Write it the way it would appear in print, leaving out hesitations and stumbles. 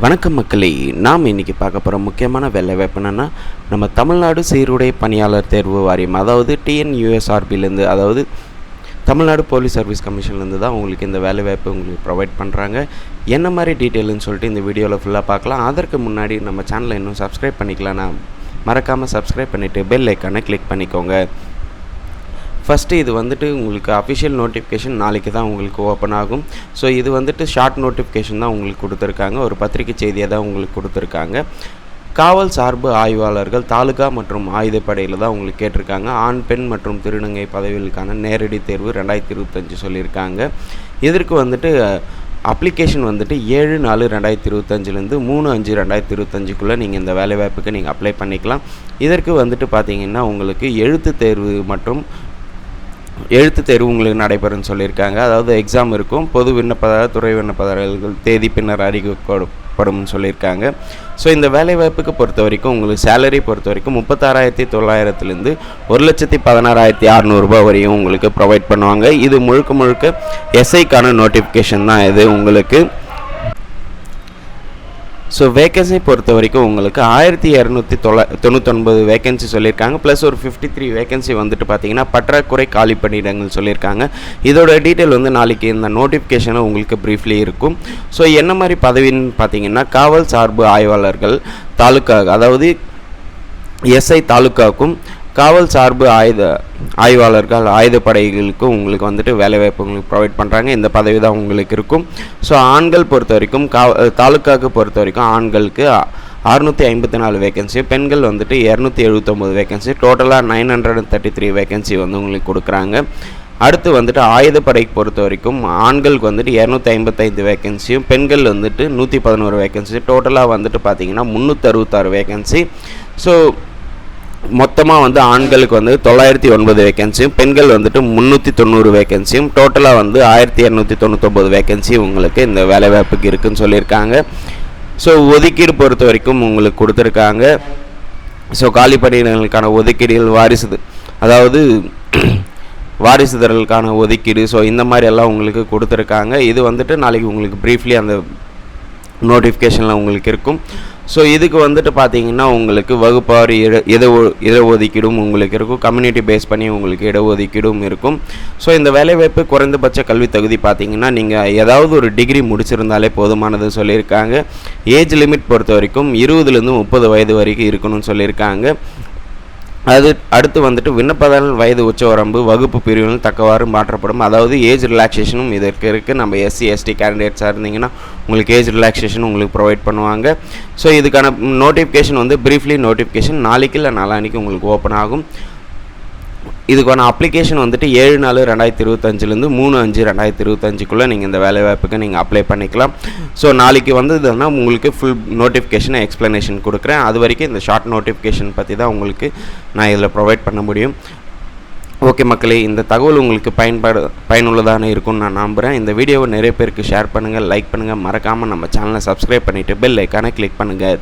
வணக்கம் மக்களே, நாம் இன்றைக்கி பார்க்க போகிற முக்கியமான வேலைவாய்ப்பு என்னென்னா, நம்ம தமிழ்நாடு சீருடை பணியாளர் தேர்வு வாரியம், அதாவது டிஎன்யூஎஸ்ஆர்பிலேருந்து, அதாவது தமிழ்நாடு போலீஸ் சர்வீஸ் கமிஷன்லேருந்து தான் உங்களுக்கு இந்த வேலைவாய்ப்பு உங்களுக்கு ப்ரொவைட் பண்ணுறாங்க. என்ன மாதிரி டீட்டெயில்னு சொல்லிட்டு இந்த வீடியோவில் ஃபுல்லாக பார்க்கலாம். அதற்கு முன்னாடி நம்ம சேனலை இன்னும் சப்ஸ்கிரைப் பண்ணிக்கலாம்னா மறக்காமல் சப்ஸ்கிரைப் பண்ணிவிட்டு பெல் ஐக்கானை கிளிக் பண்ணிக்கோங்க. ஃபஸ்ட்டு இது வந்துட்டு உங்களுக்கு அஃபிஷியல் நோட்டிஃபிகேஷன் நாளைக்கு தான் உங்களுக்கு ஓப்பன் ஆகும். ஸோ இது வந்துட்டு ஷார்ட் நோட்டிஃபிகேஷன் தான் உங்களுக்கு கொடுத்துருக்காங்க, ஒரு பத்திரிகை செய்தியாக தான் உங்களுக்கு கொடுத்துருக்காங்க. காவல் சார்பு ஆய்வாளர்கள் தாலுகா மற்றும் ஆயுதப்படையில் தான் உங்களுக்கு கேட்டிருக்காங்க. ஆண் பெண் மற்றும் திருநங்கை பதவிகளுக்கான நேரடி தேர்வு 2025 சொல்லியிருக்காங்க. இதற்கு வந்துட்டு அப்ளிகேஷன் வந்துட்டு 7/4/2025 3/5/2025 நீங்கள் இந்த வேலைவாய்ப்புக்கு நீங்கள் அப்ளை பண்ணிக்கலாம். இதற்கு வந்துட்டு பார்த்திங்கன்னா உங்களுக்கு எழுத்து தேர்வு உங்களுக்கு நடைபெறும்னு சொல்லியிருக்காங்க. அதாவது எக்ஸாம் இருக்கும். பொது விண்ணப்பதாரர், துறை விண்ணப்பதாரர்கள் தேதி பின்னர் அறிவிக்கப்படும் சொல்லியிருக்காங்க. ஸோ இந்த வேலைவாய்ப்புக்கு பொறுத்த வரைக்கும் உங்களுக்கு சேலரி பொறுத்த வரைக்கும் 36,900லேருந்து 1,16,600 வரையும் உங்களுக்கு ப்ரொவைட் பண்ணுவாங்க. இது முழுக்க எஸ்ஐக்கான நோட்டிஃபிகேஷன் தான் இது உங்களுக்கு. ஸோ வேக்கன்சி பொறுத்த வரைக்கும் உங்களுக்கு 1299 வேக்கன்சி சொல்லியிருக்காங்க. ப்ளஸ் ஒரு 53 வேக்கன்சி வந்துட்டு பார்த்தீங்கன்னா பற்றாக்குறை காலி பணியிடங்கள் சொல்லியிருக்காங்க. இதோட டீட்டெயில் வந்து நாளைக்கு இந்த நோட்டிஃபிகேஷனை உங்களுக்கு ப்ரீஃப்லி இருக்கும். ஸோ என்ன மாதிரி பதவின்னு பார்த்தீங்கன்னா, காவல் சார்பு ஆய்வாளர்கள் தாலுக்கா, அதாவது எஸ்ஐ தாலுக்காவுக்கும் காவல் சார்பு ஆய்வாளர்கள் ஆயுதப்படைகளுக்கும் உங்களுக்கு வந்துட்டு வேலைவாய்ப்பு உங்களுக்கு ப்ரொவைட் பண்ணுறாங்க. இந்த பதவி தான் உங்களுக்கு இருக்கும். ஸோ ஆண்கள் பொறுத்த வரைக்கும் தாலுக்காவுக்கு பொறுத்த வரைக்கும் ஆண்களுக்கு 654 வேக்கன்சி, பெண்கள் வந்துட்டு 279 வேக்கன்சி, டோட்டலாக 933 வேக்கன்சி வந்து உங்களுக்கு கொடுக்குறாங்க. அடுத்து வந்துட்டு ஆயுதப்படைக்கு பொறுத்த வரைக்கும் ஆண்களுக்கு வந்துட்டு 255 வேக்கன்சியும், பெண்கள் வந்துட்டு 111 வேக்கன்சி, டோட்டலாக வந்துட்டு பார்த்திங்கன்னா 366 வேக்கன்சி. ஸோ மொத்தமாக வந்து ஆண்களுக்கு வந்து 909 வேக்கன்சியும், பெண்கள் வந்துட்டு 390 வேக்கன்சியும், டோட்டலாக வந்து 1299 வேக்கன்சி உங்களுக்கு இந்த வேலைவாய்ப்புக்கு இருக்குதுன்னு சொல்லியிருக்காங்க. ஸோ ஒதுக்கீடு பொறுத்த வரைக்கும் உங்களுக்கு கொடுத்துருக்காங்க. ஸோ காலி பணியிடங்களுக்கான ஒதுக்கீடுகள் அதாவது வாரிசுதாரர்களுக்கான ஒதுக்கீடு, ஸோ இந்த மாதிரி எல்லாம் உங்களுக்கு கொடுத்துருக்காங்க. இது வந்துட்டு நாளைக்கு உங்களுக்கு ப்ரீஃப்லி அந்த நோட்டிஃபிகேஷனில் உங்களுக்கு இருக்கும். ஸோ இதுக்கு வந்துட்டு பார்த்தீங்கன்னா உங்களுக்கு வகுப்பார் இடஒதுக்கீடும் உங்களுக்கு இருக்கும். கம்யூனிட்டி பேஸ் பண்ணி உங்களுக்கு இடஒதுக்கீடும் இருக்கும். ஸோ இந்த வேலைவாய்ப்பு குறைந்தபட்ச கல்வி தகுதி பார்த்தீங்கன்னா நீங்கள் ஏதாவது ஒரு டிகிரி முடிச்சிருந்தாலே போதுமானது சொல்லியிருக்காங்க. ஏஜ் லிமிட் பொறுத்த வரைக்கும் 20லேருந்து 30 வயது வரைக்கும் இருக்கணும்னு சொல்லியிருக்காங்க. அடுத்து வந்துட்டு விண்ணப்பதாரர் வயது உச்சவரம்பு வகுப்பு பிரிவுகள் தக்கவாறு மாற்றப்படும். அதாவது ஏஜ் ரிலாக்ஸேஷனும் இதற்கு இருக்குது. நம்ம எஸ்சி எஸ்டி கேண்டிடேட்ஸாக இருந்தீங்கன்னா உங்களுக்கு ஏஜ் ரிலாக்ஸேஷன் உங்களுக்கு ப்ரொவைட் பண்ணுவாங்க. ஸோ இதுக்கான நோட்டிஃபிகேஷன் வந்து ப்ரீஃப்லி நோட்டிஃபிகேஷன் நாளைக்கு இல்லை நாளான்னைக்கு உங்களுக்கு ஓப்பன் ஆகும். இதுக்கான அப்ளிகேஷன் வந்துட்டு 7/4/2025 3/5/2025 நீங்கள் இந்த வேலைவாய்ப்புக்கு நீங்கள் அப்ளை பண்ணிக்கலாம். ஸோ நாளைக்கு வந்ததுன்னா உங்களுக்கு ஃபுல் நோட்டிஃபிகேஷனை எக்ஸ்ப்ளனேஷன் கொடுக்குறேன். அது வரைக்கும் இந்த ஷார்ட் நோட்டிஃபிகேஷன் பற்றி தான் உங்களுக்கு நான் இதில் ப்ரொவைட் பண்ண முடியும். ஓகே மக்களே, இந்த தகவல் உங்களுக்கு பயனுள்ளதான இருக்கும்னு நான் நம்புகிறேன். இந்த வீடியோவை நிறைய பேருக்கு ஷேர் பண்ணுங்கள், லைக் பண்ணுங்கள், மறக்காமல் நம்ம சேனலை சப்ஸ்கிரைப் பண்ணிவிட்டு பெல் ஐக்கானை கிளிக் பண்ணுங்கள்.